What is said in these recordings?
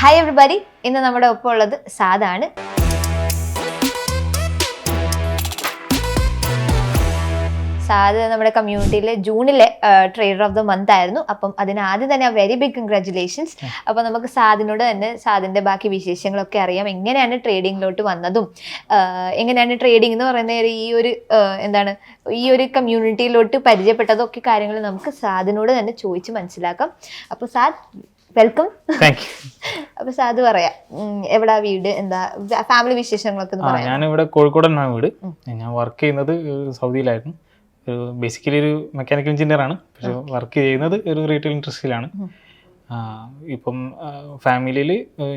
Hi everybody, ഇന്ന് നമ്മുടെ ഒപ്പം ഉള്ളത് സാദാണ്. സാദ് നമ്മുടെ കമ്മ്യൂണിറ്റിയിലെ ജൂണിലെ ട്രേഡർ ഓഫ് ദ മന്ത് ആയിരുന്നു. അപ്പം അതിന് ആദ്യം തന്നെ വെരി ബിഗ് കൺഗ്രാറ്റുലേഷൻസ്. അപ്പം നമുക്ക് സാദിനോട് തന്നെ സാദിന്റെ ബാക്കി വിശേഷങ്ങളൊക്കെ അറിയാം. എങ്ങനെയാണ് ട്രേഡിങ്ങിലോട്ട് വന്നതും എങ്ങനെയാണ് ട്രേഡിംഗ് എന്ന് പറയുന്ന ഈ ഒരു കമ്മ്യൂണിറ്റിയിലോട്ട് പരിചയപ്പെട്ടതൊക്കെ കാര്യങ്ങൾ നമുക്ക് സാദിനോട് തന്നെ ചോദിച്ച് മനസ്സിലാക്കാം. അപ്പോൾ സാദ്, വെൽക്കം. അപ്പൊ സാദ് പറയാം, എവിടാ വീട്, എന്താ ഫാമിലി വിശേഷങ്ങളൊക്കെ? ഞാനിവിടെ കോഴിക്കോടാണ് വീട്. ഞാൻ വർക്ക് ചെയ്യുന്നത് സൗദിയിലായിരുന്നു. ബേസിക്കലി ഒരു മെക്കാനിക്കൽ എഞ്ചിനീയർ ആണ്, പക്ഷെ വർക്ക് ചെയ്യുന്നത് ഒരു റീറ്റെയിൽ ഇൻഡസ്ട്രിയിലാണ്. ഇപ്പം ഫാമിലിയിൽ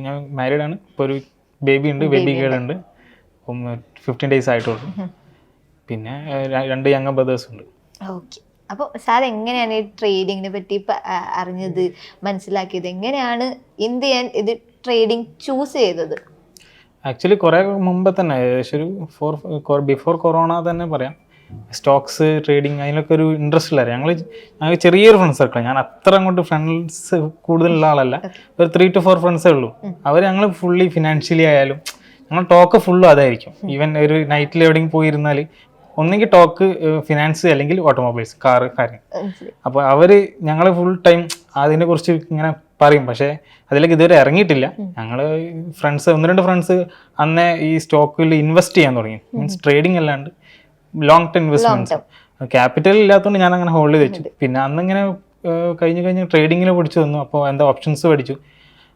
ഞാൻ മാരീഡ് ആണ്. ഇപ്പോൾ ഒരു ബേബി ഉണ്ട്, ബേബി ഗേൾ ഉണ്ട്. അപ്പം 15 days ആയിട്ടുള്ളൂ. പിന്നെ 2 യങ് ബ്രദേഴ്സ് ഉണ്ട്. ഓക്കെ. അപ്പോൾ സാർ എങ്ങനെയാണ് ഈ ട്രേഡിങ്ങിനെ പറ്റി അറിഞ്ഞത്, മനസ്സിലാക്കിയത്? എങ്ങനെയാണ് ഇത് ട്രേഡിങ് ചൂസ് ചെയ്തത്? ആക്ച്വലി കുറേ മുമ്പ് തന്നെ, ഏകദേശം ഒരു ബിഫോർ കൊറോണ തന്നെ പറയാം, സ്റ്റോക്സ് ട്രേഡിങ് അതിനൊക്കെ ഒരു ഇൻട്രസ്റ്റ് ഇല്ലായിരുന്നു. ഞങ്ങൾ ചെറിയൊരു ഫ്രണ്ട്സ് സർക്കിൾ. ഞാൻ അത്ര അങ്ങോട്ട് ഫ്രണ്ട്സ് കൂടുതലുള്ള ആളല്ല, ഒരു 3 to 4 ഫ്രണ്ട്സേ ഉള്ളൂ. അവർ ഞങ്ങൾ ഫുള്ളി ഫിനാൻഷ്യലി ആയാലും ഞങ്ങൾ ടോക്ക് ഫുള്ളും അതായിരിക്കും. ഈവൻ ഒരു നൈറ്റിൽ എവിടെയെങ്കിലും പോയിരുന്നാൽ ഒന്നെങ്കിൽ ടോക്ക് ഫിനാൻസ് അല്ലെങ്കിൽ ഓട്ടോമൊബൈൽസ്, കാറ്, കാര്യം. അപ്പോൾ അവർ ഞങ്ങൾ ഫുൾ ടൈം അതിനെക്കുറിച്ച് ഇങ്ങനെ പറയും. പക്ഷേ അതിലേക്ക് ഇതുവരെ ഇറങ്ങിയിട്ടില്ല. ഞങ്ങൾ ഫ്രണ്ട്സ് 1-2 ഫ്രണ്ട്സ് അന്നേ ഈ സ്റ്റോക്കിൽ ഇൻവെസ്റ്റ് ചെയ്യാൻ തുടങ്ങി. മീൻസ് ട്രേഡിംഗ് അല്ലാണ്ട് ലോങ് ടൈം ഇൻവെസ്റ്റ്മെന്റ്സ്. ക്യാപിറ്റൽ ഇല്ലാത്തതുകൊണ്ട് ഞാൻ അങ്ങനെ ഹോൾഡ് വെച്ചു. പിന്നെ അന്നിങ്ങനെ കഴിഞ്ഞ് ട്രേഡിങ്ങിൽ പഠിച്ചു തന്നു. അപ്പോൾ എന്താ ഓപ്ഷൻസ് പഠിച്ചു.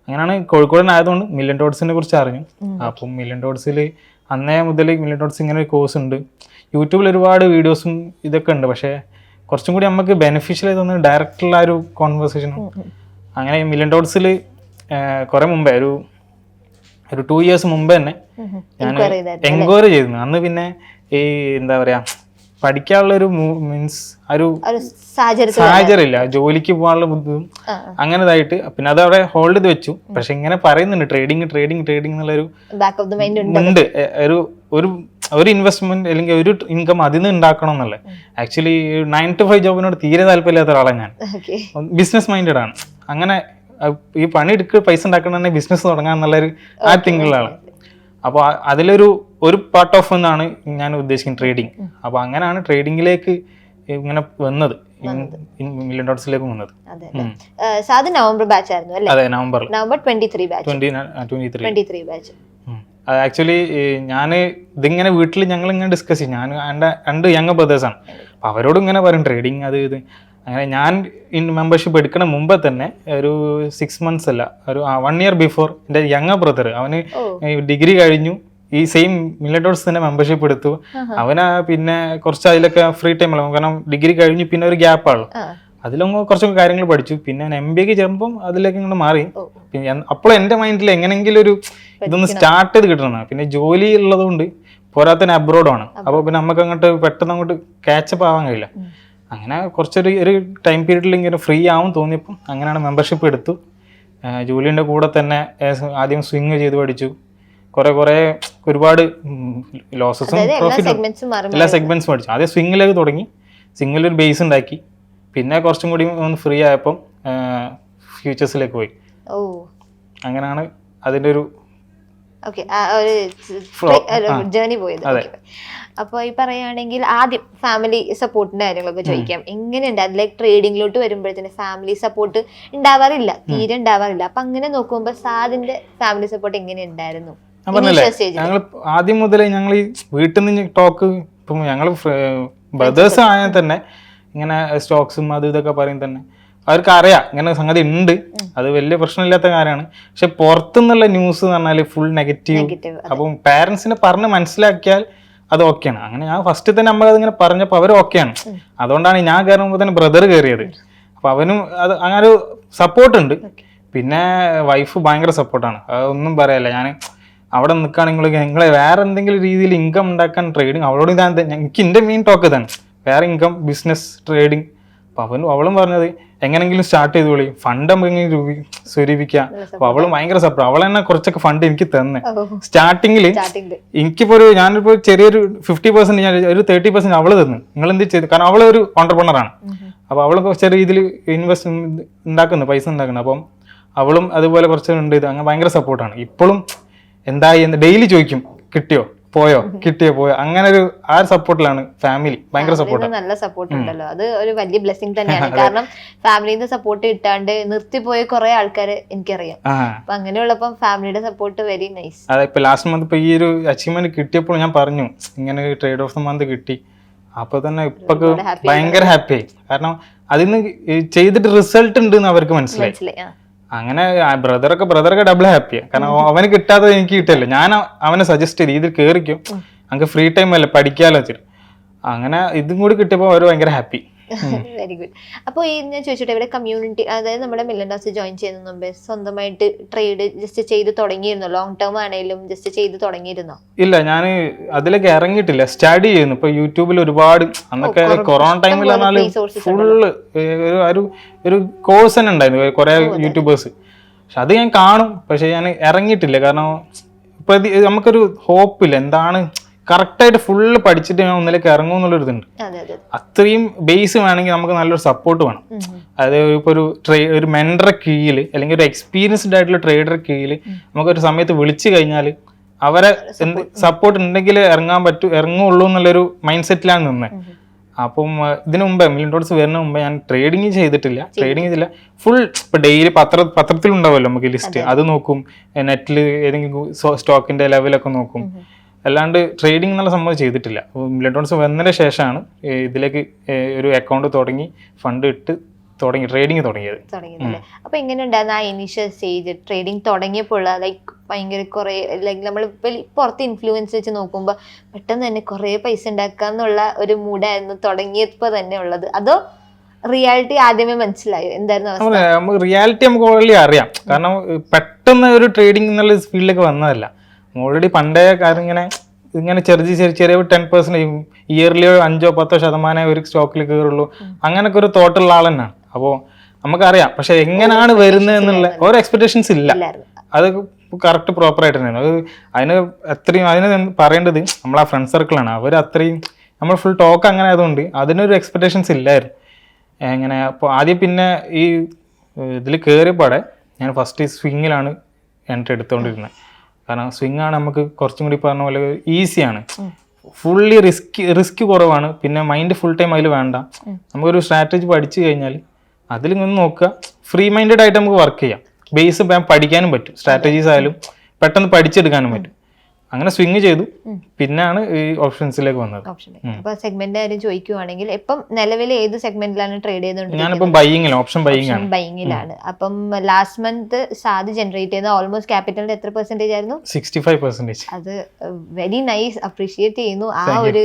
അങ്ങനെയാണ് കോഴിക്കോടിനായതുകൊണ്ട് മില്യൺ ഡോട്ട്സിനെ കുറിച്ച് അറിഞ്ഞു. അപ്പം മില്യൺ ഡോട്ട്സിൽ അന്നേ മുതൽ മില്യൺ ഡോട്ട്സ് ഇങ്ങനെ ഒരു കോഴ്സ് ഉണ്ട്. യൂട്യൂബിൽ ഒരുപാട് വീഡിയോസും ഇതൊക്കെ ഉണ്ട്. പക്ഷേ കുറച്ചും കൂടി നമുക്ക് ബെനിഫിഷ്യൽ ആയി തോന്നുന്നത് ഡയറക്റ്റുള്ള ഒരു കോൺവെർസേഷനും. അങ്ങനെ മില്യൺ ഡോട്ട്സിൽ കുറേ മുമ്പേ ഒരു 2 years മുമ്പ് തന്നെ ഞാൻ എൻക്വയറി ചെയ്തിരുന്നു. അന്ന് പിന്നെ ഈ എന്താ പറയാ, പഠിക്കാനുള്ളൊരു മീൻസ് ഒരു സാഹചര്യം ഇല്ല, ജോലിക്ക് പോകാനുള്ള ബുദ്ധിമുട്ടും അങ്ങനെതായിട്ട്. പിന്നെ അത് അവിടെ ഹോൾഡ് ചെയ്ത് വെച്ചു. പക്ഷെ ഇങ്ങനെ പറയുന്നുണ്ട് ട്രേഡിങ് എന്നുള്ളൊരു ഉണ്ട്. ഒരു ഇൻവെസ്റ്റ്മെന്റ് അല്ലെങ്കിൽ ഒരു ഇൻകം അതിൽ നിന്ന് ഉണ്ടാക്കണം എന്നുള്ളത്. ആക്ച്വലി 9 to 5 ജോബിനോട് തീരെ താല്പര്യമില്ലാത്ത ഒരാളാണ് ഞാൻ. ബിസിനസ് മൈൻഡഡ് ആണ്. അങ്ങനെ ഈ പണി എടുക്കുക, പൈസ ഉണ്ടാക്കണമെങ്കിൽ ബിസിനസ് തുടങ്ങാൻ എന്നുള്ളൊരു ആ തിങ്കളാണ്. അപ്പോൾ അതിലൊരു പാർട്ട് ഓഫ് എന്നാണ് ഞാൻ ഉദ്ദേശിക്കുന്നത് ട്രേഡിങ്. അപ്പോൾ അങ്ങനെയാണ് ട്രേഡിങ്ങിലേക്ക് ഇങ്ങനെ വന്നത്, മില്യൺ ഡോട്ട്സിലേക്ക് വന്നത്. നവംബർ ബാച്ച് ആയിരുന്നു അല്ലേ? അതെ, നവംബർ 23 ബാച്ച്. ആക്ച്വലി ഞാൻ ഇതിങ്ങനെ വീട്ടിൽ ഞങ്ങൾ ഇങ്ങനെ ഡിസ്കസ് ചെയ്യും. ഞാൻ എൻ്റെ 2 യങ് ബ്രദേഴ്സാണ്. അപ്പം അവരോടും ഇങ്ങനെ പറയും ട്രേഡിങ് അത് ഇത്. അങ്ങനെ ഞാൻ മെമ്പർഷിപ്പ് എടുക്കണ മുമ്പേ തന്നെ ഒരു 6 months അല്ല, ഒരു 1 year ബിഫോർ എൻ്റെ യങ് ബ്രദർ, അവന് ഡിഗ്രി കഴിഞ്ഞു, ഈ സെയിം മില്യൺ ഡോട്ട്സ് തന്നെ മെമ്പർഷിപ്പ് എടുത്തു. അവന് പിന്നെ കുറച്ച് അതിലൊക്കെ ഫ്രീ ടൈമല്ല, കാരണം ഡിഗ്രി കഴിഞ്ഞു പിന്നെ ഒരു ഗ്യാപ്പാണല്ലോ. അതിലൊന്നും കുറച്ചൊക്കെ കാര്യങ്ങൾ പഠിച്ചു. പിന്നെ ഞാൻ MBA ചേർന്നപ്പം അതിലേക്ക് ഇങ്ങനെ മാറി. പിന്നെ അപ്പോൾ എൻ്റെ മൈൻഡിൽ എങ്ങനെയെങ്കിലും ഒരു ഇതൊന്ന് സ്റ്റാർട്ട് ചെയ്ത് കിട്ടണം. പിന്നെ ജോലി ഉള്ളതുകൊണ്ട് പോരാത്തന്നെ അബ്രോഡാണ്. അപ്പോൾ പിന്നെ നമുക്ക് അങ്ങോട്ട് പെട്ടെന്ന് അങ്ങോട്ട് ക്യാച്ചപ്പ് ആവാൻ കഴിയില്ല. അങ്ങനെ കുറച്ചൊരു ടൈം പീരീഡിൽ ഇങ്ങനെ ഫ്രീ ആവും തോന്നിയപ്പം അങ്ങനെയാണ് മെമ്പർഷിപ്പ് എടുത്തു. ജോലിൻ്റെ കൂടെ തന്നെ ആദ്യം സ്വിങ് ചെയ്ത് പഠിച്ചു. കുറേ ഒരുപാട് ലോസസും പ്രോഫിറ്റും എല്ലാ സെഗ്മെന്റ്സും പഠിച്ചു. ആദ്യം സ്വിങ്ങിലേക്ക് തുടങ്ങി, സ്വിങ്ങിലൊരു ബേസ് ഉണ്ടാക്കി. പിന്നെ കുറച്ചും കൂടി ഒന്ന് ഫ്രീ ആയപ്പം ഫ്യൂച്ചേഴ്സിലേക്ക് പോയി. അങ്ങനെയാണ് അതിൻ്റെ ഒരു ജേർണി പോയത്. അപ്പോൾ ഈ പറയുകയാണെങ്കിൽ ആദ്യം ഫാമിലി സപ്പോർട്ടിന്റെ കാര്യങ്ങളൊക്കെ ചോദിക്കാം. എങ്ങനെയുണ്ട് അതിലേക്ക് ട്രേഡിങ്ങിലോട്ട് വരുമ്പോഴത്തേന് ഫാമിലി സപ്പോർട്ട് ഉണ്ടാവാറില്ല, തീരെ ഉണ്ടാവാറില്ല. അപ്പൊ അങ്ങനെ നോക്കുമ്പോൾ സാദിന്റെ ഫാമിലി സപ്പോർട്ട് എങ്ങനെ ഉണ്ടായിരുന്നു? ഞാൻ പറഞ്ഞില്ലേ, ഞങ്ങൾ ആദ്യം മുതലേ ഞങ്ങൾ ഈ വീട്ടിൽ നിന്ന് ടോക്ക്, ഇപ്പം ഞങ്ങൾ ബ്രദേഴ്സ് ആയാൽ തന്നെ ഇങ്ങനെ സ്റ്റോക്സും അത് ഇതൊക്കെ പറയും തന്നെ അവർക്ക് അറിയാം ഇങ്ങനെ സംഗതി ഉണ്ട്, അത് വലിയ പ്രശ്നമില്ലാത്ത കാര്യമാണ്. പക്ഷെ പുറത്തുനിന്നുള്ള ന്യൂസ് എന്ന് പറഞ്ഞാൽ ഫുൾ നെഗറ്റീവ്. അപ്പം പാരന്റ്സിനെ പറഞ്ഞ് മനസ്സിലാക്കിയാൽ അത് ഓക്കെയാണ്. അങ്ങനെ ഞാൻ ഫസ്റ്റ് തന്നെ നമ്മൾ അതിങ്ങനെ പറഞ്ഞപ്പോൾ അവർ ഓക്കെയാണ്. അതുകൊണ്ടാണ് ഞാൻ കയറുമ്പോൾ തന്നെ ബ്രദർ കയറിയത്. അപ്പൊ അവനും അത് അങ്ങനെ ഒരു സപ്പോർട്ടുണ്ട്. പിന്നെ വൈഫ് ഭയങ്കര സപ്പോർട്ടാണ്, അതൊന്നും പറയല്ല. ഞാൻ അവിടെ നിൽക്കുകയാണെങ്കിൽ നിങ്ങളെ വേറെ എന്തെങ്കിലും രീതിയിൽ ഇൻകം ഉണ്ടാക്കാൻ ട്രേഡിങ് അവളോട് എനിക്ക് എൻ്റെ മെയിൻ ടോക്ക് ഇതാണ്, വേറെ ഇൻകം, ബിസിനസ്, ട്രേഡിങ്. അപ്പം അവളും പറഞ്ഞത് എങ്ങനെങ്കിലും സ്റ്റാർട്ട് ചെയ്തോളി, ഫണ്ട് എങ്ങനെ സ്വരൂപിക്കാം. അപ്പൊ അവളും ഭയങ്കര സപ്പോർട്ട്. അവൾ തന്നെ കുറച്ചൊക്കെ ഫണ്ട് എനിക്ക് തന്നെ സ്റ്റാർട്ടിങ്ങിൽ. എനിക്കിപ്പോ ഞാനിപ്പോ ചെറിയൊരു 50% ഞാൻ ഒരു 30% അവള് തന്നു. നിങ്ങൾ എന്ത് ചെയ്തു, കാരണം അവളൊരു ഓണ്ടർപ്രണറാണ്. അപ്പൊ അവള് ചെറിയ രീതിയിൽ ഇൻവെസ്റ്റ് ഉണ്ടാക്കുന്നു, പൈസ ഉണ്ടാക്കുന്നു. അപ്പം അവളും അതുപോലെ കുറച്ചുണ്ട്. ഇത് അങ്ങനെ ഭയങ്കര സപ്പോർട്ടാണ്. ഇപ്പോഴും എന്തായി എന്ന് ഡെയിലി ചോദിക്കും, കിട്ടിയോ പോയോ കിട്ടിയോ പോയോ, അങ്ങനെ ഒരു ആ ഒരു സപ്പോർട്ടിലാണ് ഫാമിലി. ഭയങ്കര സപ്പോർട്ടാണ്. നല്ല സപ്പോർട്ട് ഉണ്ടല്ലോ, അത് ഒരു വലിയ ബ്ലെസ്സിങ് തന്നെയാണ്. കാരണം ഫാമിലിന്ന് സപ്പോർട്ട് കിട്ടാണ്ട് നിർത്തിപ്പോയ കുറെ ആൾക്കാര് എനിക്കറിയാം. അപ്പൊ അങ്ങനെയുള്ളപ്പം ഫാമിലിയുടെ സപ്പോർട്ട് വെരി നൈസ്. അതെ, ഇപ്പൊ ലാസ്റ്റ് മന്ത് ഇപ്പൊ ഈ ഒരു അച്ചീവ്മെന്റ് കിട്ടിയപ്പോൾ ഞാൻ പറഞ്ഞു ഇങ്ങനെ ട്രേഡ് ഓഫ് ദ മന്ത് കിട്ടി. അപ്പൊ തന്നെ ഇപ്പൊ ഭയങ്കര ഹാപ്പി ആയി. കാരണം അതിന്ന് ചെയ്തിട്ട് റിസൾട്ട് ഉണ്ട് എന്ന് അവർക്ക് മനസ്സിലായി. അങ്ങനെ ബ്രദറൊക്കെ ഡബിൾ ഹാപ്പിയാണ്. കാരണം അവന് കിട്ടാത്തത് എനിക്ക് കിട്ടില്ല. ഞാൻ അവനെ സജസ്റ്റ് ചെയ്ത് ഇതിൽ കയറിക്കും, നമുക്ക് ഫ്രീ ടൈം അല്ലേ പഠിക്കാലോ വെച്ചിട്ട്. അങ്ങനെ ഇതും കൂടി കിട്ടിയപ്പോൾ അവർ ഭയങ്കര ഹാപ്പി. Very good. അപ്പോൾ ഈ ഞാൻ ചോദിച്ചിട്ട് ഇവിടെ കമ്മ്യൂണിറ്റി, അതായത് നമ്മുടെ മില്ലൻഡേഴ്സ് ജോയിൻ ചെയ്യുന്ന മുമ്പേ സ്വന്തമായിട്ട് ട്രേഡ് ജസ്റ്റ് ചെയ്ത് തുടങ്ങിയിരുന്നോ? ലോങ് ടേം ആണെങ്കിലും ജസ്റ്റ് ചെയ്ത് തുടങ്ങിയിരുന്നോ? ഇല്ല, ഞാൻ അതിലേക്ക് ഇറങ്ങിയിട്ടില്ല, സ്റ്റഡി ചെയ്യുന്നു. ഇപ്പൊ യൂട്യൂബിൽ ഒരുപാട്, അന്നൊക്കെ കൊറോണ ടൈമിൽ ഫുള്ള് ഒരു കോഴ്സ് തന്നെ ഉണ്ടായിരുന്നു, കുറെ യൂട്യൂബേഴ്സ്. പക്ഷെ അത് ഞാൻ കാണും, പക്ഷെ ഞാൻ ഇറങ്ങിയിട്ടില്ല. കാരണം ഇപ്പൊ നമുക്കൊരു ഹോപ്പില്ല, എന്താണ് കറക്റ്റായിട്ട് ഫുള്ള് പഠിച്ചിട്ട് ഞാൻ ഒന്നിലേക്ക് ഇറങ്ങും എന്നുള്ളൊരു ഇതുണ്ട്. അത്രയും ബേസ് വേണമെങ്കിൽ നമുക്ക് നല്ലൊരു സപ്പോർട്ട് വേണം. അതായത് ഇപ്പോൾ ഒരു മെൻറ്ററെ കീഴിൽ അല്ലെങ്കിൽ ഒരു എക്സ്പീരിയൻസ്ഡ് ആയിട്ടുള്ള ട്രേഡറെ കീഴിൽ നമുക്കൊരു സമയത്ത് വിളിച്ചു കഴിഞ്ഞാൽ അവരെ സപ്പോർട്ട് ഉണ്ടെങ്കിൽ ഇറങ്ങുള്ളൂ എന്നുള്ളൊരു മൈൻഡ് സെറ്റിലാണ് നിന്നത്. അപ്പം ഇതിനു മുമ്പേ മില്യൺ ഡോളേഴ്സ് വരുന്ന മുമ്പേ ഞാൻ ട്രേഡിങ് ചെയ്തില്ല. ഫുൾ ഇപ്പൊ ഡെയിലി പത്രത്തിലുണ്ടാവുമല്ലോ നമുക്ക് ലിസ്റ്റ്, അത് നോക്കും. നെറ്റിൽ ഏതെങ്കിലും സ്റ്റോക്കിന്റെ ലെവലൊക്കെ നോക്കും. അല്ലാണ്ട് ട്രേഡിംഗ് എന്നുള്ള സംഭവം ചെയ്തിട്ടില്ല. മില്യൺ ഡോളേഴ്സ് വന്നതിന് ശേഷമാണ് ഇതിലേക്ക് ഒരു അക്കൗണ്ട് തുടങ്ങി ഫണ്ട് ഇട്ട് ട്രേഡിങ് തുടങ്ങിയത്. അപ്പൊ എങ്ങനെയുണ്ടായിരുന്നു ആ ഇനീഷ്യൽ സ്റ്റേജ് ട്രേഡിംഗ് തുടങ്ങിയപ്പോൾ? ലൈക്ക് ഭയങ്കര കുറെ, ലൈക്ക് നമ്മൾ പുറത്ത് ഇൻഫ്ലുവൻസ് വെച്ച് നോക്കുമ്പോൾ പെട്ടെന്ന് തന്നെ കുറെ പൈസ ഉണ്ടാക്കാന്നുള്ള ഒരു മൂഡായിരുന്നു തുടങ്ങിയപ്പോ തന്നെ ഉള്ളത്, അതോ റിയാലിറ്റി ആദ്യമേ മനസ്സിലായോ? എന്തായിരുന്നു റിയാലിറ്റി? നമുക്ക് ഓൾറെഡി അറിയാം. കാരണം പെട്ടെന്ന് ഒരു ട്രേഡിംഗ് എന്നുള്ള ഫീൽഡിലേക്ക് വന്നതല്ല. ഓൾറെഡി പണ്ടേ കാര്യം ഇങ്ങനെ ചെറിയ 10% ഇയർലി 5-10% ഒരു സ്റ്റോക്കിൽ കയറുള്ളൂ, അങ്ങനൊക്കെ ഒരു തോട്ടുള്ള ആൾ തന്നെയാണ്. അപ്പോൾ നമുക്കറിയാം. പക്ഷെ എങ്ങനെയാണ് വരുന്നത് എന്നുള്ള ഓരോ എക്സ്പെക്ടേഷൻസ് ഇല്ല. അത് കറക്റ്റ് പ്രോപ്പർ ആയിട്ട് തന്നെയാണ്. അതിന് പറയേണ്ടത് നമ്മളാ ഫ്രണ്ട് സർക്കിളാണ്. അവർ അത്രയും നമ്മൾ ഫുൾ ടോക്ക് അങ്ങനെ ആയതുകൊണ്ട് അതിനൊരു എക്സ്പെക്ടേഷൻസ് ഇല്ലായിരുന്നു. എങ്ങനെ അപ്പോൾ ആദ്യം പിന്നെ ഈ ഇതിൽ കയറിയപ്പാടെ ഞാൻ ഫസ്റ്റ് സ്വിങ്ങിലാണ് എൻട്രി എടുത്തുകൊണ്ടിരുന്നത്. കാരണം സ്വിങ് ആണ് നമുക്ക് കുറച്ചും കൂടി പറഞ്ഞ പോലെ ഈസിയാണ്, ഫുള്ളി റിസ്ക് കുറവാണ്. പിന്നെ മൈൻഡ് ഫുൾ ടൈം അതിൽ വേണ്ട. നമുക്കൊരു സ്ട്രാറ്റജി പഠിച്ചു കഴിഞ്ഞാൽ അതിൽ നിന്ന് നോക്കുക, ഫ്രീ മൈൻഡഡ് ആയിട്ട് നമുക്ക് വർക്ക് ചെയ്യാം. ബേസ് പഠിക്കാനും പറ്റും, സ്ട്രാറ്റജീസ് ആയാലും പെട്ടെന്ന് പഠിച്ചെടുക്കാനും പറ്റും. അങ്ങനെ സ്വിങ് ചെയ്തു, പിന്നാണ് ഈ ഓപ്ഷൻസിലേക്ക് വന്നത്. അപ്പൊ സെഗ്മെന്റ് കാര്യം ചോദിക്കുവാണെങ്കിൽ ഇപ്പം നിലവിൽ ഏത് സെഗ്മെന്റിലാണ് ട്രേഡ് ചെയ്തുകൊണ്ടിരിക്കുന്നത്? ഞാനിപ്പം ബൈയിങ്ങിലാണ്, ഓപ്ഷൻ ബൈയിങ്ങിലാണ്. അപ്പം ലാസ്റ്റ് മന്ത് സാധ് ജനറേറ്റ് ചെയ്ത ഓൾമോസ്റ്റ് ക്യാപിറ്റലിന്റെ എത്ര പെർസെന്റേജ് ആയിരുന്നു? 65%. അത് വെരി നൈസ്, അപ്രീഷിയേറ്റ് ചെയ്യുന്നു ആ ഒരു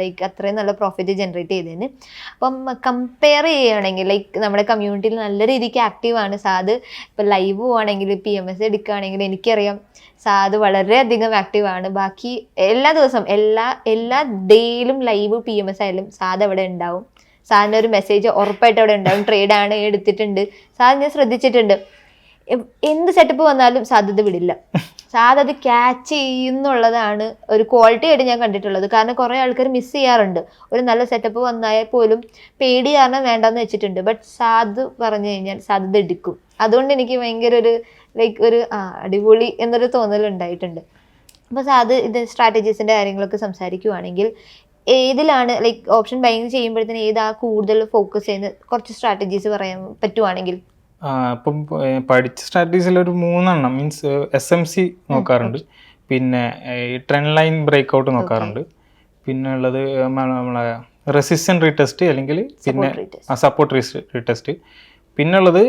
ലൈക്ക് അത്രയും നല്ല പ്രോഫിറ്റ് ജനറേറ്റ് ചെയ്തതിന്. അപ്പം കമ്പയർ ചെയ്യുകയാണെങ്കിൽ ലൈക്ക് നമ്മുടെ കമ്മ്യൂണിറ്റിയിൽ നല്ല രീതിക്ക് ആക്റ്റീവ് ആണ് സാധ്. ഇപ്പൊ ലൈവ് പോവാണെങ്കിൽ PMS എടുക്കുകയാണെങ്കിൽ എനിക്കറിയാം സാധ് വളരെയധികം ആക്റ്റീവ് ആണ്. ബാക്കി എല്ലാ ദിവസവും എല്ലാ ഡേയിലും ലൈവ് PMS ആയാലും സാധ് അവിടെ ഉണ്ടാവും. സാറിൻ്റെ ഒരു മെസ്സേജ് ഉറപ്പായിട്ട് അവിടെ ഉണ്ടാവും. ട്രേഡാണ് എടുത്തിട്ടുണ്ട് സാധ്, ഞാൻ ശ്രദ്ധിച്ചിട്ടുണ്ട്. എന്ത് സെറ്റപ്പ് വന്നാലും സാധ്യത വിടില്ല. സാധ് അത് ക്യാച്ച് ചെയ്യുന്നുള്ളതാണ് ഒരു ക്വാളിറ്റി ആയിട്ട് ഞാൻ കണ്ടിട്ടുള്ളത്. കാരണം കുറേ ആൾക്കാർ മിസ് ചെയ്യാറുണ്ട്. ഒരു നല്ല സെറ്റപ്പ് വന്നാൽ പോലും പേടി കാരണം വേണ്ടെന്ന് വെച്ചിട്ടുണ്ട്. ബട്ട് സാധ് പറഞ്ഞു കഴിഞ്ഞാൽ സാധ്യത എടുക്കും. അതുകൊണ്ട് എനിക്ക് ഭയങ്കര ഒരു ലൈക്ക് ഒരു അടിപൊളി എന്നൊരു തോന്നലുണ്ടായിട്ടുണ്ട്. അപ്പോൾ സാധ് ഇത് സ്ട്രാറ്റജീസിൻ്റെ കാര്യങ്ങളൊക്കെ സംസാരിക്കുവാണെങ്കിൽ ഏതിലാണ് ലൈക്ക് ഓപ്ഷൻ ബൈങ് ചെയ്യുമ്പോഴത്തേന് ഏതാ കൂടുതൽ ഫോക്കസ് ചെയ്യുന്നത്? കുറച്ച് സ്ട്രാറ്റജീസ് പറയാൻ പറ്റുവാണെങ്കിൽ. ഇപ്പം പഠിച്ച സ്ട്രാറ്റജീസിൽ ഒരു 3 മീൻസ് SMC നോക്കാറുണ്ട്, പിന്നെ ഈ ട്രെൻഡ് ലൈൻ ബ്രേക്ക് ഔട്ട് നോക്കാറുണ്ട്, പിന്നെ ഉള്ളത് നമ്മളെ റെസിസ്റ്റൻറ്റ് റീടെസ്റ്റ് അല്ലെങ്കിൽ പിന്നെ സപ്പോർട്ട് റീടെസ്റ്റ്, പിന്നെ ഉള്ളത്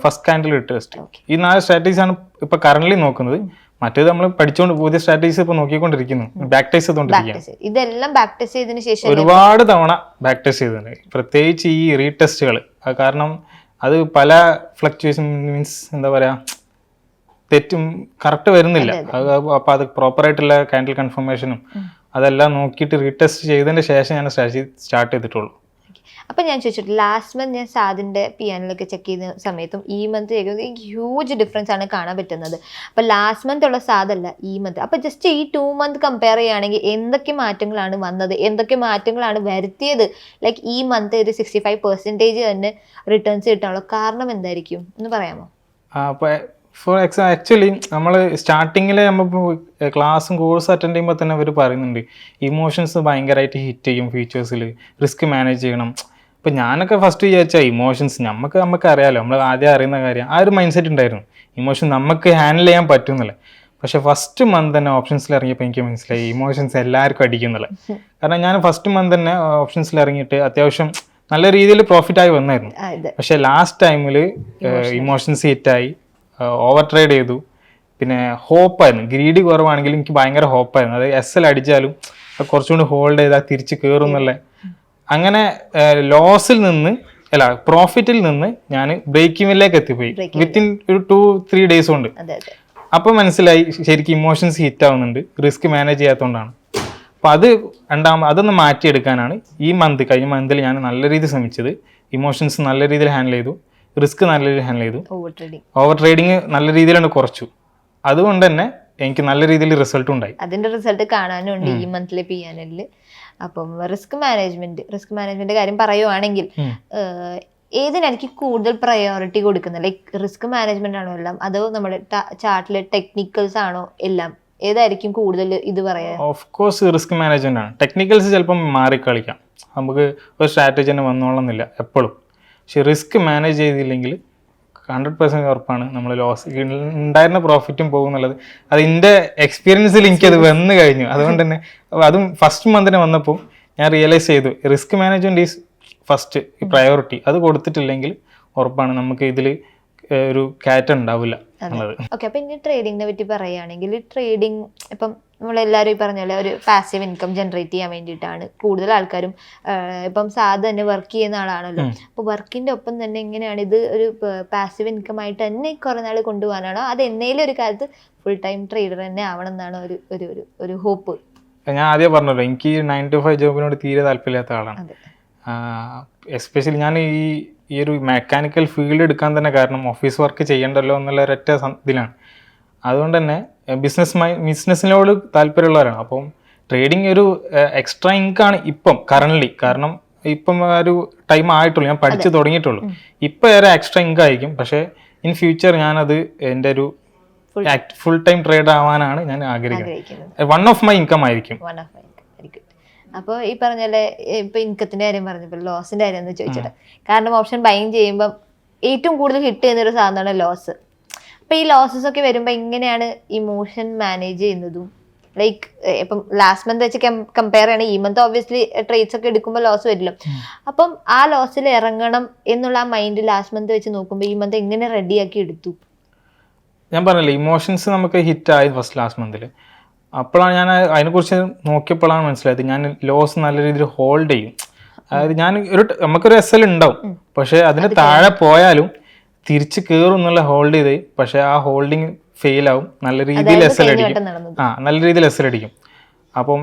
ഫസ്റ്റ് കാൻഡിൽ റീടെസ്റ്റ്. ഈ 4 സ്ട്രാറ്റജീസാണ് ഇപ്പൊ കറന്റ് നോക്കുന്നത്. മറ്റേത് നമ്മൾ പഠിച്ചുകൊണ്ട് പുതിയ സ്ട്രാറ്റജീസ് ഇപ്പൊ നോക്കിക്കൊണ്ടിരിക്കുന്നു, ബാക്ക് ടെസ്റ്റ് ചെയ്തുകൊണ്ടിരിക്കുകയാണ്. ഇതെല്ലാം ബാക്ക് ടെസ്റ്റ് ചെയ്തതിനു ശേഷം ഒരുപാട് തവണ ബാക്ക് ടെസ്റ്റ് ചെയ്തിട്ടുണ്ട്, പ്രത്യേകിച്ച് ഈ റീടെസ്റ്റുകൾ. കാരണം അത് പല ഫ്ലക്ച്വേഷൻ മീൻസ് എന്താ പറയാ തെറ്റും കറക്റ്റ് വരുന്നില്ല. അപ്പൊ അത് പ്രോപ്പറായിട്ടുള്ള കാൻഡിൽ കൺഫർമേഷനും അതെല്ലാം നോക്കിയിട്ട് റീടെസ്റ്റ് ചെയ്തതിന് ശേഷം ഞാൻ സ്ട്രാറ്റജി സ്റ്റാർട്ട് ചെയ്തിട്ടുള്ളൂ. അപ്പം ഞാൻ ചോദിച്ചിട്ട് ലാസ്റ്റ് മന്ത് ഞാൻ സാദിൻ്റെ പിയാനലൊക്കെ ചെക്ക് ചെയ്ത സമയത്തും ഈ മന്ത് ഹ്യൂജ് ഡിഫറൻസ് ആണ് കാണാൻ പറ്റുന്നത്. അപ്പം ലാസ്റ്റ് മന്ത് ഉള്ള സാദല്ല ഈ മന്ത്. അപ്പം ജസ്റ്റ് ഈ 2 മന്ത് കമ്പയർ ചെയ്യുകയാണെങ്കിൽ എന്തൊക്കെ മാറ്റങ്ങളാണ് വന്നത്, എന്തൊക്കെ മാറ്റങ്ങളാണ് വരുത്തിയത്? ലൈക്ക് ഈ മന്ത് ഒരു 65% തന്നെ റിട്ടേൺസ് കിട്ടാനുള്ള കാരണം എന്തായിരിക്കും എന്ന് പറയാമോ? അപ്പോൾ ആക്ച്വലി നമ്മൾ സ്റ്റാർട്ടിങ്ങിൽ നമ്മളിപ്പോൾ ക്ലാസ്സും കോഴ്സ് അറ്റൻഡ് ചെയ്യുമ്പോൾ തന്നെ അവർ പറയുന്നുണ്ട് ഇമോഷൻസ് ഭയങ്കരമായിട്ട് ഹിറ്റ് ചെയ്യും ഫ്യൂച്ചേഴ്സിൽ, റിസ്ക് മാനേജ് ചെയ്യണം. ഇപ്പം ഞാനൊക്കെ ഫസ്റ്റ് വിചാരിച്ചാൽ ഇമോഷൻസ് നമുക്ക് അറിയാമല്ലോ, നമ്മൾ ആദ്യം അറിയുന്ന കാര്യം, ആ ഒരു മൈൻഡ് സെറ്റ് ഉണ്ടായിരുന്നു, ഇമോഷൻ നമുക്ക് ഹാൻഡിൽ ചെയ്യാൻ പറ്റുന്നില്ല. പക്ഷേ ഫസ്റ്റ് മന്ത് തന്നെ ഓപ്ഷൻസിൽ ഇറങ്ങിയപ്പോൾ എനിക്ക് മനസ്സിലായി ഇമോഷൻസ് എല്ലാവർക്കും അടിക്കുന്നില്ല. കാരണം ഞാൻ ഫസ്റ്റ് മന്ത് തന്നെ ഓപ്ഷൻസിൽ ഇറങ്ങിയിട്ട് അത്യാവശ്യം നല്ല രീതിയിൽ പ്രോഫിറ്റായി വന്നായിരുന്നു. പക്ഷേ ലാസ്റ്റ് ടൈമിൽ ഇമോഷൻസ് ഹിറ്റായി, ഓവർ ട്രേഡ് ചെയ്തു. പിന്നെ ഹോപ്പായിരുന്നു, ഗ്രീഡി കുറവാണെങ്കിലും എനിക്ക് ഭയങ്കര ഹോപ്പായിരുന്നു. അത് SL അടിച്ചാലും കുറച്ചുകൂടി ഹോൾഡ് ചെയ്താൽ തിരിച്ച് കയറും എന്നല്ലേ. അങ്ങനെ ലോസിൽ നിന്ന് പ്രോഫിറ്റിൽ നിന്ന് ഞാൻ ബ്രേക്കിങ്ങിലേക്ക് എത്തിപ്പോയി വിത്തിൻ ഒരു 2-3 ഡേയ്സ് കൊണ്ട്. അപ്പോൾ മനസ്സിലായി ശരിക്കും ഇമോഷൻസ് ഹിറ്റ് ആവുന്നുണ്ട്, റിസ്ക് മാനേജ് ചെയ്യാത്തതുകൊണ്ടാണ്. അപ്പോൾ അതൊന്ന് മാറ്റിയെടുക്കാനാണ് കഴിഞ്ഞ മന്തിൽ ഞാൻ നല്ല രീതിയിൽ ശ്രമിച്ചത്. ഇമോഷൻസ് നല്ല രീതിയിൽ ഹാൻഡിൽ ചെയ്തു, റിസ്ക് നല്ല രീതിയിൽ ഹാൻഡിൽ ചെയ്തു, ഓവർ ട്രേഡിങ് നല്ല രീതിയിലാണ് കുറച്ചു. അതുകൊണ്ട് തന്നെ എനിക്ക് നല്ല രീതിയിൽ റിസൾട്ട് ഉണ്ടായി. അതിന്റെ റിസൾട്ട് കാണാനുണ്ട് ഈ മന്ത്ലി PNL. അപ്പം റിസ്ക് മാനേജ്മെന്റ് കാര്യം പറയുവാണെങ്കിൽ ഏതിനായിരിക്കും കൂടുതൽ പ്രയോറിറ്റി കൊടുക്കുന്നത്? ലൈക്ക് റിസ്ക് മാനേജ്മെന്റ് ആണോ എല്ലാം, അതോ നമ്മുടെ ചാർട്ടിലെ ടെക്നിക്കൽസ് ആണോ എല്ലാം? ഏതായിരിക്കും കൂടുതൽ ഇത് പറയാൻ? ഓഫ് കോഴ്സ് റിസ്ക് മാനേജ്മെന്റ് ആണ്. ടെക്നിക്കൽസ് ചിലപ്പം മാറിക്കളിക്കാം, നമുക്ക് ഒരു സ്ട്രാറ്റജി തന്നെ വന്നോളന്നില്ല എപ്പോഴും. പക്ഷെ റിസ്ക് മാനേജ് ചെയ്തില്ലെങ്കിൽ 100% ഉറപ്പാണ് നമ്മൾ ലോസ്, ഉണ്ടായിരുന്ന പ്രോഫിറ്റും പോകും എന്നുള്ളത്. അതിൻ്റെ എക്സ്പീരിയൻസിൽ എനിക്കത് വന്നു കഴിഞ്ഞു. അതുകൊണ്ട് തന്നെ അതും ഫസ്റ്റ് മന്തിന് വന്നപ്പോൾ ഞാൻ റിയലൈസ് ചെയ്തു risk management is first priority. അത് കൊടുത്തിട്ടില്ലെങ്കിൽ ഉറപ്പാണ് നമുക്ക് ഇതിൽ ഒരു കാറ്റ ഉണ്ടാവില്ല എന്നുള്ളത്. ഓക്കെ, അപ്പം ഇനി ട്രേഡിങ്ങിനെ പറ്റി പറയുകയാണെങ്കിൽ, ട്രേഡിങ് ഇപ്പം നമ്മളെല്ലാവരും ഈ പറഞ്ഞ പോലെ ഒരു പാസീവ് ഇൻകം ജനറേറ്റ് ചെയ്യാൻ വേണ്ടിയിട്ടാണ് കൂടുതൽ ആൾക്കാരും. ഇപ്പം സാധാ തന്നെ വർക്ക് ചെയ്യുന്ന ആളാണല്ലോ, അപ്പോൾ വർക്കിൻ്റെ ഒപ്പം തന്നെ എങ്ങനെയാണ് ഇത് ഒരു പാസീവ് ഇൻകം ആയിട്ട് തന്നെ കുറേ നാൾ കൊണ്ടുപോകാനാണോ, അത് എന്നേലും ഒരു കാലത്ത് ഫുൾ ടൈം ട്രേഡർ തന്നെ ആവണം എന്നാണ് ഒരു ഹോപ്പ്? ഞാൻ ആദ്യം പറഞ്ഞല്ലോ, എനിക്ക് 9 to 5 ജോബിനോട് തീരെ താല്പര്യമില്ലാത്ത ആളാണ്. എസ്പെഷ്യലി ഞാൻ ഈ ഒരു മെക്കാനിക്കൽ ഫീൽഡ് എടുക്കാൻ തന്നെ കാരണം ഓഫീസ് വർക്ക് ചെയ്യണ്ടല്ലോ എന്നുള്ള ഒരൊറ്റ ഇതിലാണ്. അതുകൊണ്ട് തന്നെ ബിസിനസ്സിനോട് താല്പര്യമുള്ളവരാണ്. അപ്പം ട്രേഡിങ് ഒരു എക്സ്ട്രാ ഇൻകാണ് ഇപ്പം കറൻ്റ്ലി. കാരണം ഇപ്പം ഒരു ടൈം ആയിട്ടുള്ളൂ, ഞാൻ പഠിച്ചു തുടങ്ങിയിട്ടുള്ളൂ. ഇപ്പം ഒരു എക്സ്ട്രാ ഇൻകം ആയിരിക്കും, പക്ഷേ ഇൻ ഫ്യൂച്ചർ ഞാനത് എൻ്റെ ഒരു ഫുൾ ടൈം ട്രേഡർ ആവാനാണ് ഞാൻ ആഗ്രഹിക്കുന്നത്. വൺ ഓഫ് മൈ ഇൻകം ആയിരിക്കും. അപ്പോൾ ഈ പറഞ്ഞല്ലേ, ഇപ്പൊ ഇൻകത്തിന്റെ കാര്യം പറഞ്ഞപ്പോൾ ലോസിന്റെ കാര്യം എന്ന് ചോദിച്ചിട്ട്, കാരണം ഓപ്ഷൻ ബൈങ് ചെയ്യുമ്പോൾ ഏറ്റവും കൂടുതൽ ഹിറ്റ് ചെയ്യുന്ന ഒരു സാധനമാണ് ലോസ്. അപ്പൊ ഈ ലോസസ് ഒക്കെ വരുമ്പോൾ എങ്ങനെയാണ് ഇമോഷൻ മാനേജ് ചെയ്യുന്നതും? ലൈക്ക് ഇപ്പം ലാസ്റ്റ് മന്ത് വെച്ച് കമ്പയർ ചെയ്യണം, ഈ മന്ത് ഓബ്വിയസ്ലി ട്രേഡ്സ് ഒക്കെ എടുക്കുമ്പോൾ ലോസ് വരില്ല. അപ്പം ആ ലോസിൽ ഇറങ്ങണം എന്നുള്ള ആ മൈൻഡ് ലാസ്റ്റ് മന്ത് വെച്ച് നോക്കുമ്പോൾ ഈ മന്ത് എങ്ങനെ റെഡിയാക്കി എടുത്തു? ഞാൻ പറഞ്ഞില്ലേ, ഇമോഷൻസ് നമുക്ക് ഹിറ്റായി ലാസ്റ്റ് മന്തിൽ. അപ്പോഴാണ് ഞാൻ അതിനെക്കുറിച്ച് നോക്കിയപ്പോഴാണ് മനസ്സിലായത് ഞാൻ ലോസ് നല്ല രീതിയിൽ ഹോൾഡ് ചെയ്യും. അതായത് നമുക്കൊരു SL ഉണ്ടാവും, പക്ഷെ അതിന് താഴെ പോയാലും തിരിച്ച് കയറും എന്നുള്ള ഹോൾഡ് ചെയ്ത്, പക്ഷെ ആ ഹോൾഡിങ് ഫെയിൽ ആവും, നല്ല രീതിയിൽ SL അടിക്കും. നല്ല രീതിയിൽ SL അടിക്കും. അപ്പം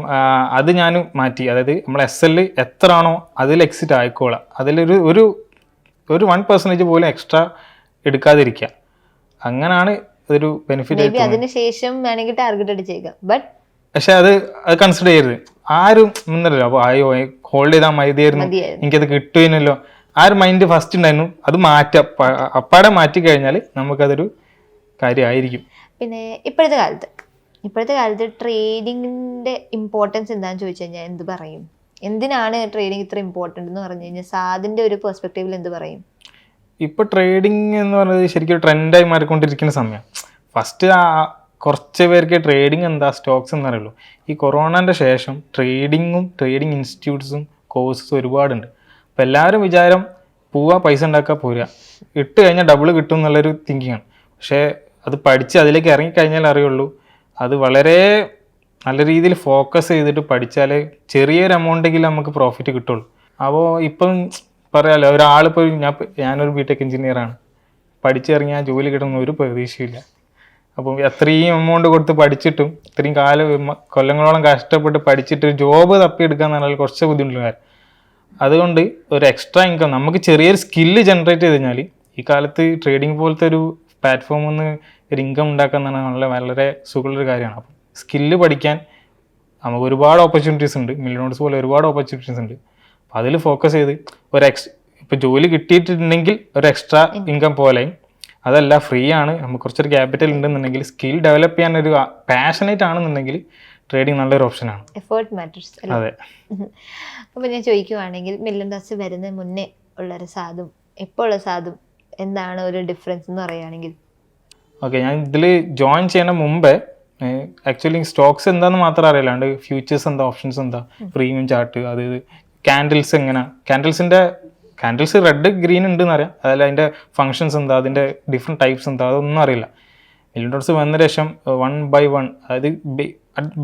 അത് ഞാൻ മാറ്റി. അതായത് നമ്മൾ SL എത്ര ആണോ അതിൽ എക്സിറ്റ് ആയിക്കോളാം, അതിലൊരു ഒരു 1% പോലും എക്സ്ട്രാ എടുക്കാതിരിക്കുക. അങ്ങനെയാണ് ഒരു ബെനിഫിറ്റ്. അതിനുശേഷം വേണമെങ്കിൽ ടാർഗറ്റ് അടിച്ചേക്കാം, പക്ഷെ അത് കൺസിഡർ ചെയ്യരുത്. ആരും മുന്നല്ലോ, അപ്പോൾ അയ്യോ ഹോൾഡ് ചെയ്താൽ മതിയായിരുന്നു, എനിക്കത് കിട്ടുന്നല്ലോ, ആ ഒരു മൈൻഡ് ഫസ്റ്റ് ഉണ്ടായിരുന്നു. അത് അപ്പാടെ മാറ്റി കഴിഞ്ഞാൽ നമുക്കതൊരു കാര്യമായിരിക്കും. പിന്നെ ഇപ്പോഴത്തെ കാലത്ത് ട്രേഡിങ്ങിന്റെ ഇമ്പോർട്ടൻസ് എന്താണെന്ന് ചോദിച്ചു കഴിഞ്ഞാൽ എന്ത് പറയും? എന്തിനാണ് ട്രേഡിങ് ഇത്ര ഇമ്പോർട്ടൻ്റ് എന്ന് പറഞ്ഞു കഴിഞ്ഞാൽ സാദിന്റെ ഒരു പെർസ്പെക്റ്റീവിൽ എന്ത് പറയും? ഇപ്പോൾ ട്രേഡിങ് എന്ന് പറയുന്നത് ശരിക്കും ട്രെൻഡായി മാറിക്കൊണ്ടിരിക്കുന്ന സമയം. ഫസ്റ്റ് കുറച്ച് പേർക്ക് ട്രേഡിങ് എന്താ, സ്റ്റോക്സ് എന്നറിയുള്ളൂ. ഈ കൊറോണൻ്റെ ശേഷം ട്രേഡിങ് ഇൻസ്റ്റിറ്റ്യൂട്ട്സും കോഴ്സസും ഒരുപാടുണ്ട്. അപ്പോൾ എല്ലാവരും വിചാരം പൈസ ഉണ്ടാക്കുക, പോരുക, ഇട്ട് കഴിഞ്ഞാൽ ഡബിൾ കിട്ടും എന്നുള്ളൊരു തിങ്കിങ്ങാണ്. പക്ഷേ അത് പഠിച്ച് അതിലേക്ക് ഇറങ്ങിക്കഴിഞ്ഞാൽ അറിയുള്ളൂ അത് വളരെ നല്ല രീതിയിൽ ഫോക്കസ് ചെയ്തിട്ട് പഠിച്ചാലേ ചെറിയൊരു എമൗണ്ടെങ്കിലും നമുക്ക് പ്രോഫിറ്റ് കിട്ടുള്ളൂ. അപ്പോൾ ഇപ്പം പറയാമല്ലോ, ഒരാളിപ്പോൾ ഞാനൊരു BTech എഞ്ചിനീയറാണ്, പഠിച്ചിറങ്ങിയാൽ ജോലി കിട്ടുന്ന ഒരു പ്രതീക്ഷയില്ല. അപ്പം അത്രയും എമൗണ്ട് കൊടുത്ത് പഠിച്ചിട്ടും ഇത്രയും കൊല്ലങ്ങളോളം കഷ്ടപ്പെട്ട് പഠിച്ചിട്ട് ജോബ് തപ്പിയെടുക്കുക എന്ന് പറഞ്ഞാൽ കുറച്ച് ബുദ്ധിമുട്ടുള്ള കാര്യം. അതുകൊണ്ട് ഒരു എക്സ്ട്രാ ഇൻകം നമുക്ക് ചെറിയൊരു സ്കില്ല് ജനറേറ്റ് ചെയ്ത് കഴിഞ്ഞാൽ ഈ കാലത്ത് ട്രേഡിംഗ് പോലത്തെ ഒരു പ്ലാറ്റ്ഫോമിൽ നിന്ന് ഒരു ഇൻകം ഉണ്ടാക്കുക എന്ന് പറഞ്ഞാൽ വളരെ സുഖമുള്ളൊരു കാര്യമാണ്. അപ്പം സ്കില്ല് പഠിക്കാൻ നമുക്ക് ഒരുപാട് ഓപ്പർച്യൂണിറ്റീസ് ഉണ്ട്, മില്യണോട്സ് പോലെ ഒരുപാട് ഓപ്പർച്യൂണിറ്റീസ് ഉണ്ട്. അപ്പോൾ അതിൽ ഫോക്കസ് ചെയ്ത് ഇപ്പോൾ ജോലി കിട്ടിയിട്ടുണ്ടെങ്കിൽ ഒരു എക്സ്ട്രാ ഇൻകം പോലെയും അതല്ല ഫ്രീ ആണ്, നമുക്ക് കുറച്ചൊരു ക്യാപിറ്റൽ ഉണ്ടെന്നുണ്ടെങ്കിൽ സ്കിൽ ഡെവലപ്പ് ചെയ്യാൻ ഒരു പാഷനേറ്റ് ആണെന്നുണ്ടെങ്കിൽ ട്രേഡിംഗ് നല്ലൊരു ഓപ്ഷനാണ്. Effort matters. അതെ. അപ്പോൾ ഞാൻ ചോദിക്കുവാണെങ്കിൽ മില്യൺ ഡോളേഴ്സ് വരുന്ന മുന്നേ ഉള്ളൊരു സാധും ഇപ്പോൾ ഉള്ള സാധും എന്താണ് ഒരു ഡിഫറൻസ് എന്ന് പറയുകയാണെങ്കിൽ? ഓക്കെ, ഞാൻ ഇതിൽ ജോയിൻ ചെയ്യണ മുമ്പേ ആക്ച്വലി സ്റ്റോക്സ് എന്താണെന്ന് മാത്രം അറിയില്ലാണ്ട് ഫ്യൂച്ചേഴ്സ് എന്താ, ഓപ്ഷൻസ് എന്താ, പ്രീമിയം ചാർട്ട്, അത് ക്യാൻഡിൽസ് എങ്ങനെ, ക്യാൻഡിൽസ് റെഡ് ഗ്രീൻ ഉണ്ടെന്ന് അറിയാം, അതല്ല അതിൻ്റെ ഫങ്ഷൻസ് എന്താ, അതിൻ്റെ ഡിഫറെൻറ്റ് ടൈപ്സ് എന്താ, അതൊന്നും അറിയില്ല. മില്യൺ ഡോളേഴ്സ് വന്ന ശേഷം 1 by 1 അതായത്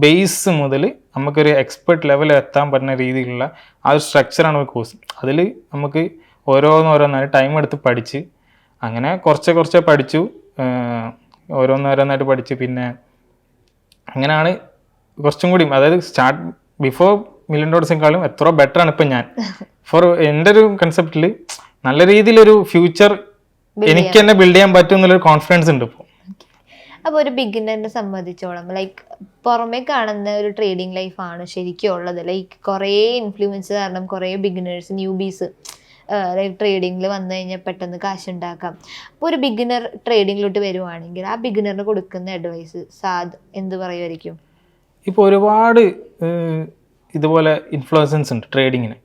ബേസ് മുതൽ നമുക്കൊരു എക്സ്പെർട്ട് ലെവലിൽ എത്താൻ പറ്റുന്ന രീതിയിലുള്ള ആ ഒരു സ്ട്രക്ചറാണ് ഒരു കോഴ്സ്. അതിൽ നമുക്ക് ഓരോന്നോരോന്നായി ടൈം എടുത്ത് പഠിച്ച് അങ്ങനെ കുറച്ച് പഠിച്ചു, ഓരോന്നോരോന്നായിട്ട് പഠിച്ച് പിന്നെ അങ്ങനെയാണ് കുറച്ചും കൂടി, അതായത് ബിഫോർ മില്യൺ ഡോളേഴ്സിനെക്കാളും എത്ര ബെറ്ററാണ് ഇപ്പം ഞാൻ. എൻ്റെ ഒരു കൺസെപ്റ്റിൽ നല്ല രീതിയിലൊരു ഫ്യൂച്ചർ എനിക്ക് തന്നെ ബിൽഡ് ചെയ്യാൻ പറ്റും എന്നുള്ളൊരു കോൺഫിഡൻസ് ഉണ്ട് ഇപ്പോൾ. അപ്പോൾ ഒരു ബിഗിനറിനെ സംബന്ധിച്ചോളം ലൈക്ക് പുറമെ കാണുന്ന ഒരു ട്രേഡിംഗ് ലൈഫാണ് ശരിക്കും ഉള്ളത്. ലൈക്ക് കുറേ ഇൻഫ്ലുവൻസ് കാരണം കുറേ ബിഗിനേഴ്സ്, ന്യൂബീസ് ലൈക്ക് ട്രേഡിങ്ങിൽ വന്നു കഴിഞ്ഞാൽ പെട്ടെന്ന് കാശുണ്ടാക്കാം. അപ്പോൾ ഒരു ബിഗിനർ ട്രേഡിങ്ങിലോട്ട് വരുവാണെങ്കിൽ ആ ബിഗിനറിന് കൊടുക്കുന്ന അഡ്വൈസ് സാദ് എന്ത് പറയുമായിരിക്കും? ഇപ്പോൾ ഒരുപാട് ഇതുപോലെ ഇൻഫ്ലുവൻസൻസ് ഉണ്ട് ട്രേഡിങ്ങിന്.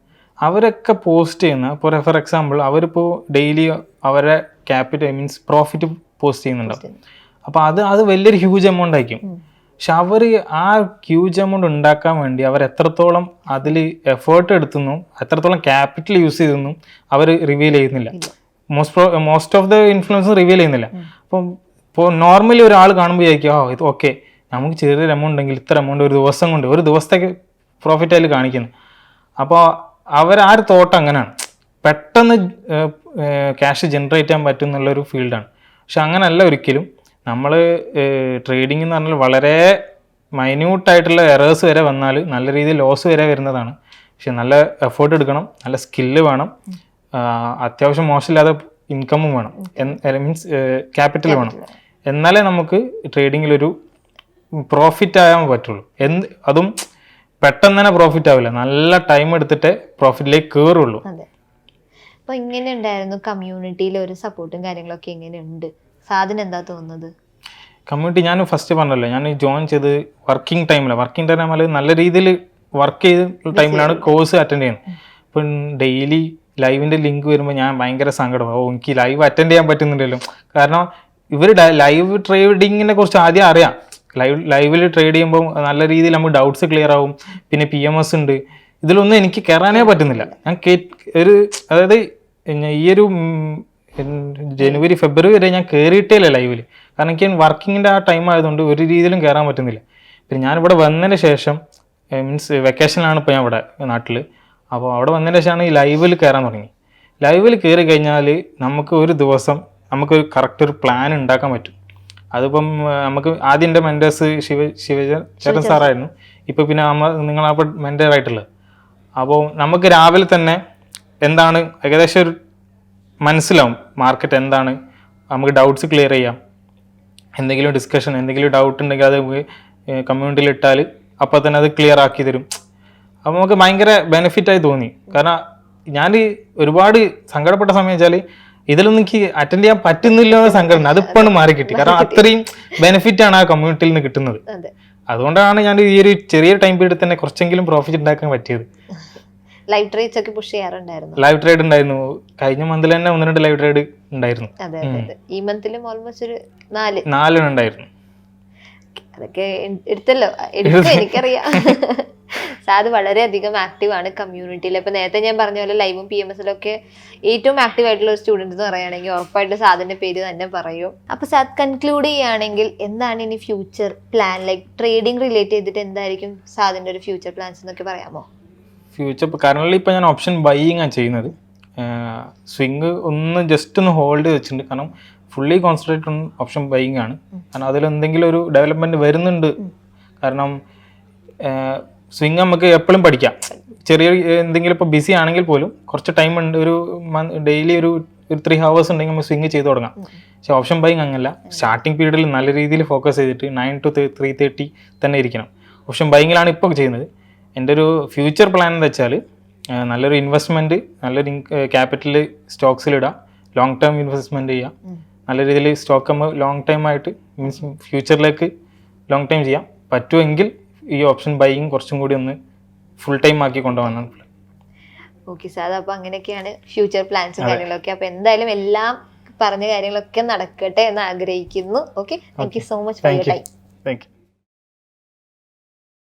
അവരൊക്കെ പോസ്റ്റ് ചെയ്യുന്ന, ഇപ്പോൾ ഫോർ എക്സാമ്പിൾ അവരിപ്പോൾ ഡെയിലി അവരുടെ ക്യാപിറ്റൽ മീൻസ് പ്രോഫിറ്റ് പോസ്റ്റ് ചെയ്യുന്നുണ്ടാവും. അപ്പോൾ അത് വലിയൊരു ഹ്യൂജ് എമൗണ്ട് ആയിരിക്കും. പക്ഷെ അവർ ആ ഹ്യൂജ് എമൗണ്ട് ഉണ്ടാക്കാൻ വേണ്ടി അവർ എത്രത്തോളം അതിൽ എഫേർട്ട് എടുത്തുന്നു, എത്രത്തോളം ക്യാപിറ്റൽ യൂസ് ചെയ്തെന്നും അവർ റിവീൽ ചെയ്യുന്നില്ല. Most of the influence reveal ചെയ്യുന്നില്ല. അപ്പം ഇപ്പോൾ നോർമലി ഒരാൾ കാണുമ്പോൾ വിചാരിക്കും, ഇത് ഓക്കെ നമുക്ക് ചെറിയൊരു എമൗണ്ട് ഉണ്ടെങ്കിൽ ഇത്ര എമൗണ്ട് ഒരു ദിവസം കൊണ്ട്, ഒരു ദിവസത്തേക്ക് പ്രോഫിറ്റ് അതിൽ കാണിക്കുന്നു. അപ്പോൾ ആ ഒരു തോട്ട് അങ്ങനെയാണ്, പെട്ടെന്ന് ക്യാഷ് ജനറേറ്റ് ചെയ്യാൻ പറ്റും എന്നുള്ളൊരു ഫീൽഡാണ്. പക്ഷെ അങ്ങനെയല്ല ഒരിക്കലും. നമ്മൾ ട്രേഡിംഗ് എന്ന് പറഞ്ഞാൽ വളരെ മൈന്യൂട്ടായിട്ടുള്ള എറേഴ്സ് വരെ വന്നാൽ നല്ല രീതിയിൽ ലോസ് വരെ വരുന്നതാണ്. പക്ഷെ നല്ല എഫേർട്ട് എടുക്കണം, നല്ല സ്കില്ല് വേണം, അത്യാവശ്യം മോശമില്ലാതെ ഇൻകമും വേണം, മീൻസ് ക്യാപിറ്റൽ വേണം. എന്നാലേ നമുക്ക് ട്രേഡിങ്ങിലൊരു പ്രോഫിറ്റ് ആകാൻ പറ്റുള്ളൂ. അതും പെട്ടെന്ന് തന്നെ പ്രോഫിറ്റ് ആവില്ല, നല്ല ടൈം എടുത്തിട്ട് പ്രോഫിറ്റിലേക്ക് കയറുള്ളൂ. അപ്പോൾ ഇങ്ങനെ ഉണ്ടായിരുന്നു കമ്മ്യൂണിറ്റിയിൽ ഒരു സപ്പോർട്ടും കാര്യങ്ങളൊക്കെ എങ്ങനെയുണ്ട്? സാധനം എന്താ തോന്നുന്നത്? കമ്മ്യൂണിറ്റി ഞാൻ ഫസ്റ്റ് പറഞ്ഞല്ലോ, ഞാൻ ജോയിൻ ചെയ്ത് വർക്കിംഗ് ടൈമിൽ നല്ല രീതിയിൽ വർക്ക് ചെയ്ത ടൈമിലാണ് കോഴ്സ് അറ്റൻഡ് ചെയ്യുന്നത്. ഇപ്പം ഡെയിലി ലൈവിൻ്റെ ലിങ്ക് വരുമ്പോൾ ഞാൻ ഭയങ്കര സങ്കടമാവും, എനിക്ക് ലൈവ് അറ്റൻഡ് ചെയ്യാൻ പറ്റുന്നുണ്ടല്ലോ. കാരണം ഇവർ ലൈവ് ട്രേഡിങ്ങിനെ കുറിച്ച് ആദ്യം അറിയാം. ലൈവിൽ ട്രേഡ് ചെയ്യുമ്പോൾ നല്ല രീതിയിൽ നമുക്ക് ഡൗട്ട്സ് ക്ലിയർ ആവും. പിന്നെ PMS ഉണ്ട്. ഇതിലൊന്നും എനിക്ക് കയറാനേ പറ്റുന്നില്ല. അതായത് ഈ ഒരു ജനുവരി ഫെബ്രുവരി വരെ ഞാൻ കയറിയിട്ടേ ഇല്ല ലൈവിൽ. കാരണം എനിക്ക് വർക്കിങ്ങിൻ്റെ ആ ടൈം ആയതുകൊണ്ട് ഒരു രീതിയിലും കയറാൻ പറ്റുന്നില്ല. പിന്നെ ഞാനിവിടെ വന്നതിന് ശേഷം മീൻസ് വെക്കേഷനിലാണ് ഇപ്പോൾ ഞാൻ ഇവിടെ നാട്ടിൽ. അപ്പോൾ അവിടെ വന്നതിന് ശേഷമാണ് ഈ ലൈവിൽ കയറാൻ തുടങ്ങി. ലൈവിൽ കയറി കഴിഞ്ഞാൽ നമുക്ക് ഒരു ദിവസം നമുക്കൊരു കറക്റ്റ് ഒരു പ്ലാൻ ഉണ്ടാക്കാൻ പറ്റും. അതിപ്പം നമുക്ക് ആദ്യം എൻ്റെ മെൻറ്റേഴ്സ് ശിവചരൺ സാറായിരുന്നു. ഇപ്പോൾ പിന്നെ നിങ്ങളപ്പോൾ മെൻറ്ററായിട്ടുള്ളത്. അപ്പോൾ നമുക്ക് രാവിലെ തന്നെ എന്താണ് ഏകദേശം ഒരു മനസ്സിലാവും മാർക്കറ്റ് എന്താണ്, നമുക്ക് ഡൗട്ട്സ് ക്ലിയർ ചെയ്യാം. എന്തെങ്കിലും ഡിസ്കഷൻ, എന്തെങ്കിലും ഡൗട്ട് ഉണ്ടെങ്കിൽ അത് കമ്മ്യൂണിറ്റിയിൽ ഇട്ടാൽ അപ്പോൾ തന്നെ അത് ക്ലിയർ ആക്കി തരും. അപ്പോൾ നമുക്ക് ഭയങ്കര ബെനിഫിറ്റായി തോന്നി. കാരണം ഞാൻ ഒരുപാട് സങ്കടപ്പെട്ട സമയം വെച്ചാൽ ഇതിലൊന്നും എനിക്ക് അറ്റൻഡ് ചെയ്യാൻ പറ്റുന്നില്ല എന്ന സങ്കടം അതിപ്പോഴും മാറി കിട്ടി. കാരണം അത്രയും ബെനിഫിറ്റാണ് ആ കമ്മ്യൂണിറ്റിയിൽ നിന്ന് കിട്ടുന്നത്. അതുകൊണ്ടാണ് ഞാൻ ഈ ഒരു ചെറിയ ടൈം പീരീഡിൽ തന്നെ കുറച്ചെങ്കിലും പ്രോഫിറ്റ് ഉണ്ടാക്കാൻ പറ്റിയത്. ലൈവ് ട്രേഡ്സ് ഒക്കെ പുഷ് ചെയ്യാറുണ്ടായിരുന്നു? ലൈവ് ട്രേഡ് ഉണ്ടായിരുന്നു. കഴിഞ്ഞ മന്തിൽ തന്നെ 1-2 ലൈവ് ട്രേഡ് ഉണ്ടായിരുന്നു. ഈ മന്തിലും ഓൾമോസ്റ്റ് ഒരു 4 ഉണ്ടായിരുന്നു. അതൊക്കെ എടുത്തല്ലോ, എനിക്കറിയാം. സാദ് വളരെയധികം ആക്റ്റീവ് ആണ് കമ്മ്യൂണിറ്റിയിൽ. ഇപ്പൊ നേരത്തെ ഞാൻ പറഞ്ഞ പോലെ ലൈവും PMS-ലൊക്കെ ഏറ്റവും ആക്റ്റീവ് ആയിട്ടുള്ള ഒരു സ്റ്റുഡൻറ് എന്ന് പറയുകയാണെങ്കിൽ ഉറപ്പായിട്ട് സാദിന്റെ പേര് തന്നെ പറയും. അപ്പൊ സാദ് കൺക്ലൂഡ് ചെയ്യുകയാണെങ്കിൽ എന്താണ് ഇനി future plan? Like trading relate ചെയ്തിട്ട് എന്തായിരിക്കും സാദിന്റെ ഒരു ഫ്യൂച്ചർ പ്ലാൻസ് എന്നൊക്കെ പറയാമോ? ഫ്യൂച്ചർ കറണ്ട്ലി ഇപ്പോൾ ഞാൻ ഓപ്ഷൻ ബൈയിങ് ആണ് ചെയ്യുന്നത്. സ്വിങ് ഒന്ന് ജസ്റ്റ് ഒന്ന് ഹോൾഡ് വെച്ചിട്ടുണ്ട്. കാരണം fully concentrate on option buying ആണ്. കാരണം അതിലെന്തെങ്കിലും ഒരു ഡെവലപ്മെൻറ്റ് വരുന്നുണ്ട്. കാരണം സ്വിങ് നമുക്ക് എപ്പോഴും പഠിക്കാം. ചെറിയ എന്തെങ്കിലും ഇപ്പോൾ ബിസി ആണെങ്കിൽ പോലും കുറച്ച് ടൈം ഉണ്ട്, ഒരു ഡെയിലി ഒരു 3 hours ഉണ്ടെങ്കിൽ നമുക്ക് സ്വിങ് ചെയ്ത് തുടങ്ങാം. പക്ഷേ ഓപ്ഷൻ ബൈയിങ് അങ്ങനല്ല. സ്റ്റാർട്ടിങ് പീരീഡിൽ നല്ല രീതിയിൽ ഫോക്കസ് ചെയ്തിട്ട് 9 to 3:30 തന്നെ ഇരിക്കണം. ഓപ്ഷൻ ബൈയിങ്ങിലാണ് ഇപ്പോൾ ചെയ്യുന്നത്. എൻ്റെ ഒരു ഫ്യൂച്ചർ പ്ലാൻ എന്ന് വെച്ചാൽ നല്ലൊരു ഇൻവെസ്റ്റ്മെൻറ്റ്, നല്ലൊരു ക്യാപിറ്റൽ സ്റ്റോക്സിലിടാം, ലോങ് ടേം ഇൻവെസ്റ്റ്മെൻറ്റ് ചെയ്യാം, നല്ല രീതിയിൽ സ്റ്റോക്ക് നമ്മൾ ലോങ് ടൈം ആയിട്ട് മീൻസ് ഫ്യൂച്ചറിലേക്ക് ലോങ് ടൈം ചെയ്യാം. പറ്റുമെങ്കിൽ ഈ ഓപ്ഷൻ ബൈയിങ് കുറച്ചും കൂടി ഒന്ന് ഫുൾ ടൈം ആക്കി കൊണ്ടുപോകാനാണ്. ഓക്കെ സാർ, അപ്പൊ അങ്ങനെയൊക്കെയാണ് ഫ്യൂച്ചർ പ്ലാൻസും കാര്യങ്ങളൊക്കെ. അപ്പൊ എന്തായാലും എല്ലാം പറഞ്ഞ കാര്യങ്ങളൊക്കെ നടക്കട്ടെ എന്ന് ആഗ്രഹിക്കുന്നു. Okay, thank you so much for your time. Thank you.